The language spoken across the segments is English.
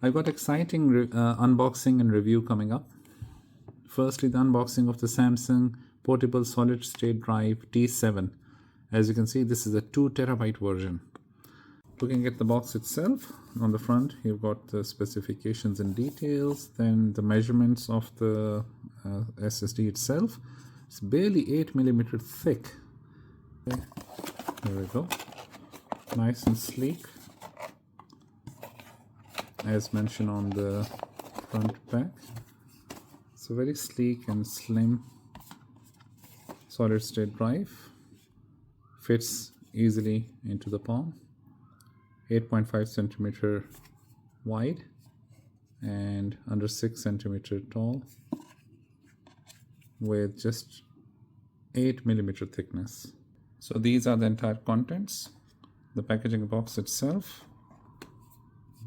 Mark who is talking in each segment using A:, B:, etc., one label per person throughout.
A: I've got exciting unboxing and review coming up. Firstly, the unboxing of the Samsung portable solid state drive T7. As you can see, this is a 2 terabyte version. Looking at the box itself, on the front you've got the specifications and details, then the measurements of the SSD itself. It's barely 8mm thick. Okay. There we go, nice and sleek, as mentioned on the front back. It's a very sleek and slim solid state drive, fits easily into the palm, 8.5 centimeter wide and under 6 centimeter tall, with just 8mm thickness. So these are the entire contents: the packaging box itself,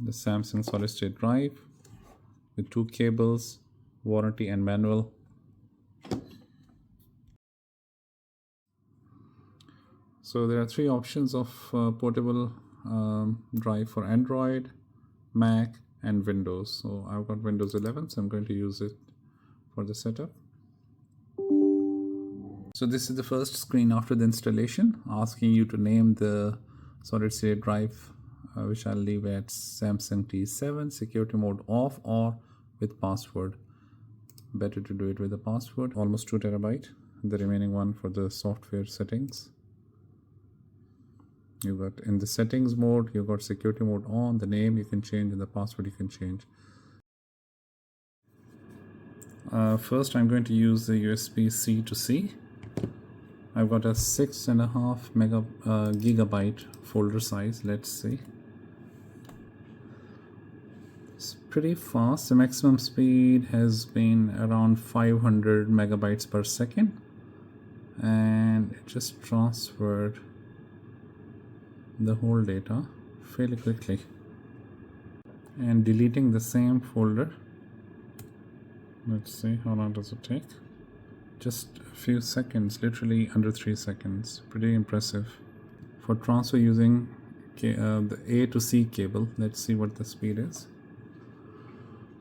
A: the Samsung solid state drive with 2 cables, warranty and manual. So there are 3 options of portable drive for Android, Mac and Windows. So I've got Windows 11, so I'm going to use it for the setup. So this is the first screen after the installation, asking you to name the solid state drive, which I'll leave at Samsung T7, security mode off or with password. Better to do it with a password. Almost 2 terabyte, the remaining one for the software settings. You got in the settings mode, you got security mode on, the name you can change and the password you can change. First I'm going to use the USB-C to C. I've got a 6.5 gigabyte folder size. Let's see. It's pretty fast. The maximum speed has been around 500 megabytes per second, and it just transferred the whole data fairly quickly. And deleting the same folder, let's see how long does it take. Just a few seconds, literally under 3 seconds. Pretty impressive. For transfer using the A to C cable, let's see what the speed is.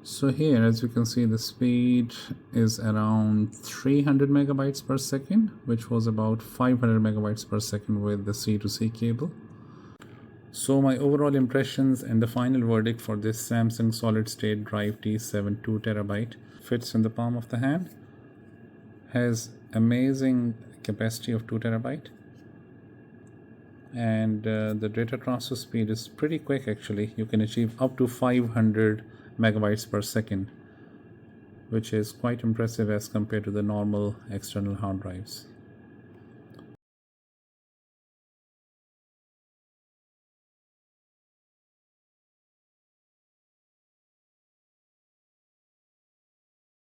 A: So here, as you can see, the speed is around 300 megabytes per second, which was about 500 megabytes per second with the C to C cable. So my overall impressions and the final verdict for this Samsung solid state drive T7 2 terabyte, fits in the palm of the hand, has amazing capacity of 2 terabyte, and the data transfer speed is pretty quick actually. You can achieve up to 500 megabytes per second, which is quite impressive as compared to the normal external hard drives.